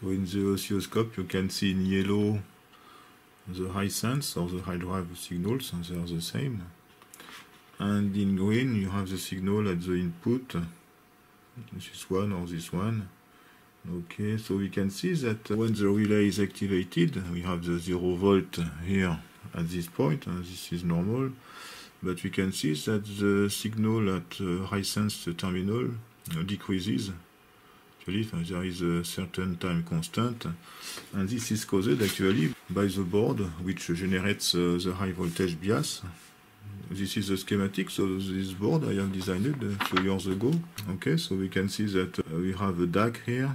So in the oscilloscope you can see in yellow the high sense or the high drive signals, and they are the same. And in green you have the signal at the input, this one or this one. Okay, so we can see that when the relay is activated, we have the 0 volt here at this point, and this is normal. But we can see that the signal at high sense terminal decreases. Actually, there is a certain time constant, and this is caused actually by the board which generates the high voltage bias. This is the schematic, so this board I have designed a few years ago. Okay, so we can see that we have a DAC here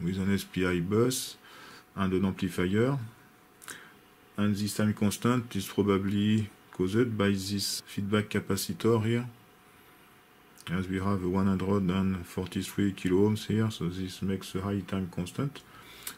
with an SPI bus and an amplifier, and this time constant is probably caused by this feedback capacitor here, as we have 143 kilo ohms here, so this makes a high time constant.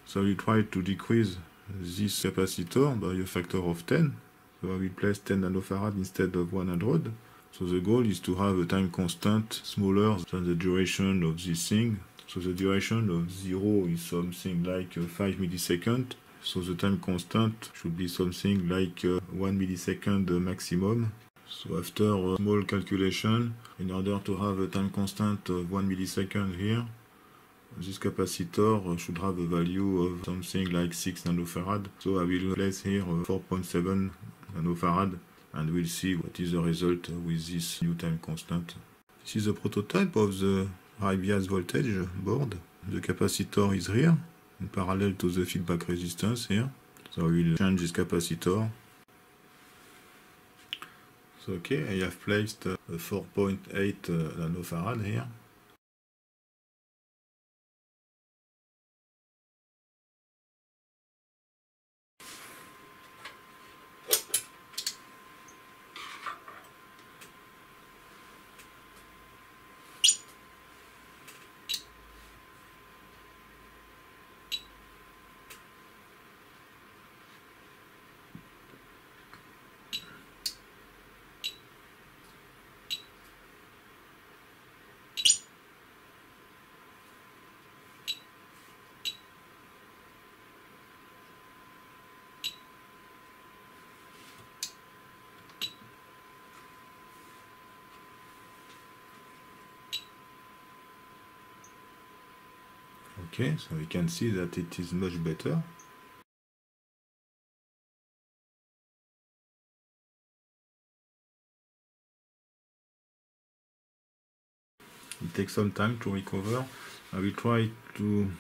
So we try to decrease this capacitor by a factor of 10. So I will place 10 nanofarad instead of 100. So the goal is to have a time constant smaller than the duration of this thing. So the duration of 0 is something like 5 milliseconds. So the time constant should be something like 1 millisecond maximum. So after a small calculation, in order to have a time constant of 1 millisecond here, this capacitor should have a value of something like 6 nanofarad. So I will place here 4.7 nanofarad, and we'll see what is the result with this new time constant. This is a prototype of the high bias voltage board. The capacitor is here, in parallel to the feedback resistance here. So I will change this capacitor. So okay, I have placed a 4.8 nanofarad here. Okay, so we can see that it is much better. It takes some time to recover. I will try to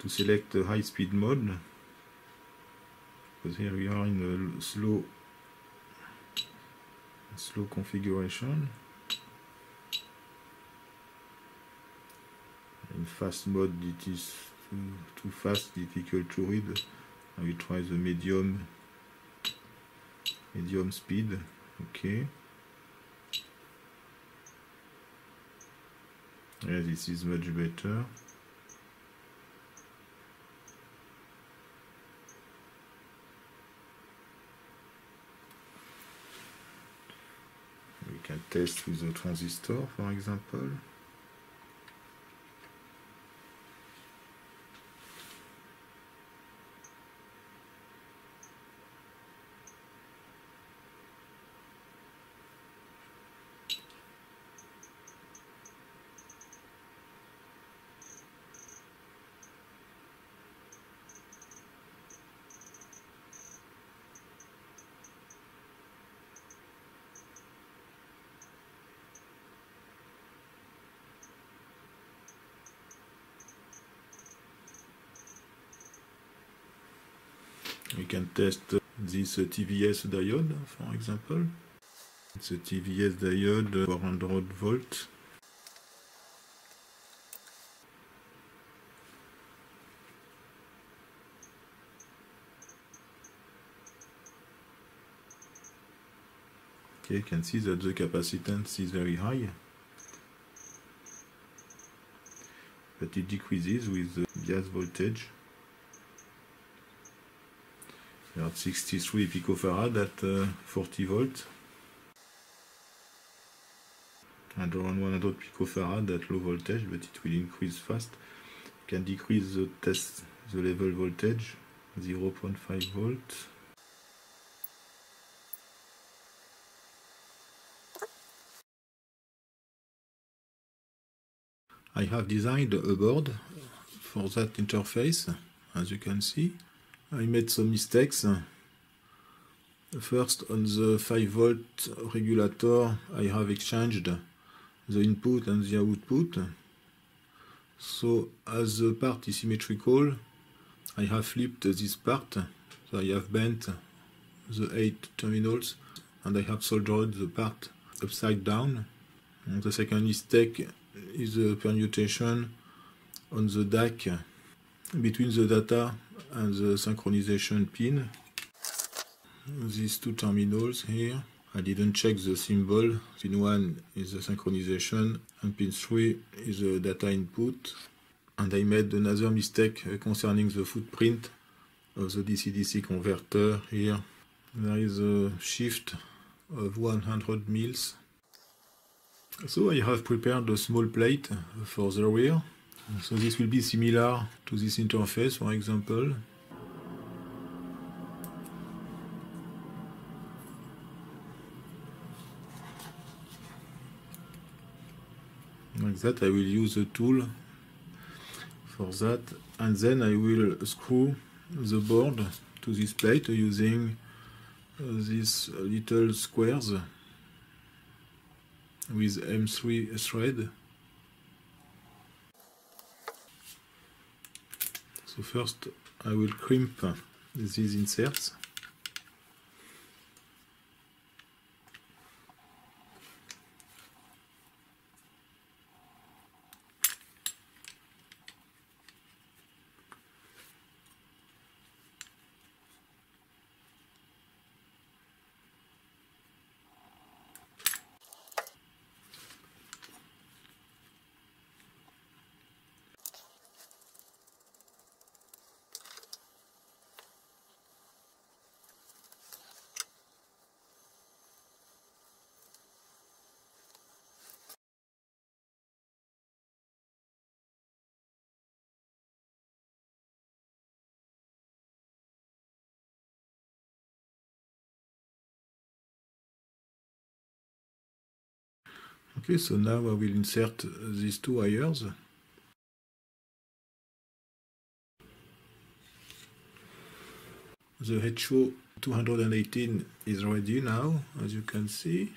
select the high speed mode, because here we are in a slow configuration. In fast mode it is too fast, difficult to read. I will try the medium speed. Okay. Yeah, this is much better. We can test with the transistor, for example. We can test this TVS diode, for example. It's a TVS diode 400 volts. Okay, you can see that the capacitance is very high, but it decreases with the bias voltage. We are at 63 picofarad at 40 volts, and around 100 picofarad at low voltage, but it will increase fast. can decrease the level voltage 0.5 volts. I have designed a board for that interface, as you can see. I made some mistakes. First, on the 5 volt regulator, I have exchanged the input and the output. So, as the part is symmetrical, I have flipped this part. So I have bent the 8 terminals and I have soldered the part upside down. And the second mistake is the permutation on the DAC between the data and the synchronization pin. These two terminals here, I didn't check the symbol. Pin 1 is the synchronization and pin 3 is the data input. And I made another mistake concerning the footprint of the DC-DC converter here. There is a shift of 100 mils. So I have prepared a small plate for the rear. So this will be similar to this interface, for example. Like that, I will use a tool for that, and then I will screw the board to this plate using these little squares with M3 thread. So first I will crimp these inserts. Okay, so now I will insert these two wires. The HO 218 is ready now, as you can see.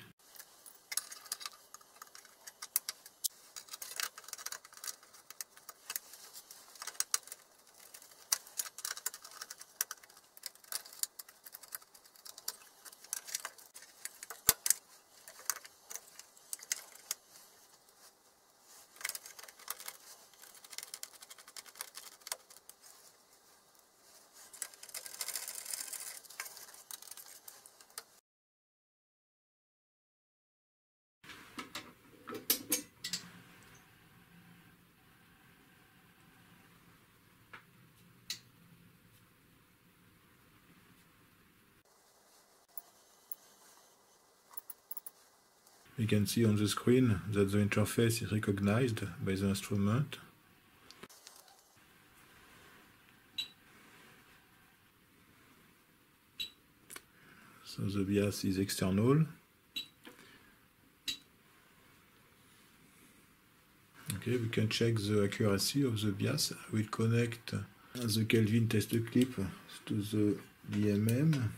You can see on the screen that the interface is recognized by the instrument. So the bias is external. Okay, we can check the accuracy of the bias. I will connect the Kelvin test clip to the DMM.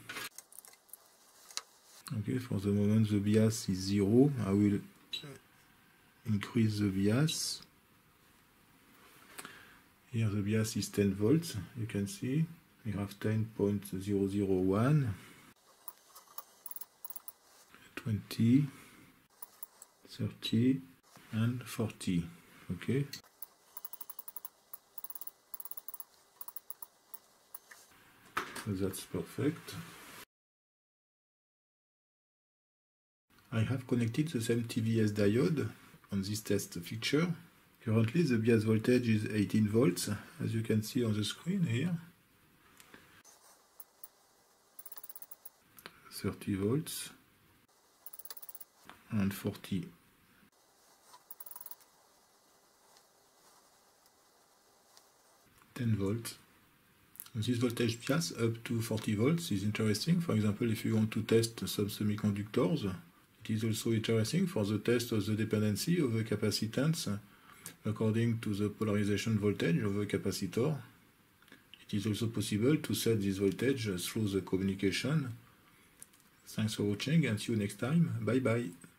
Okay, for the moment the bias is 0. I will increase the bias. Here the bias is 10 volts. You can see we have 10.001, 20, 30 and 40. Okay. So that's perfect. I have connected the same TVS diode on this test fixture. Currently the bias voltage is 18 volts, as you can see on the screen here. 30 volts and 40. 10 volts. This voltage bias up to 40 volts is interesting. For example, if you want to test some semiconductors, it is also interesting for the test of the dependency of the capacitance according to the polarization voltage of the capacitor. It is also possible to set this voltage through the communication. Thanks for watching and see you next time. Bye bye.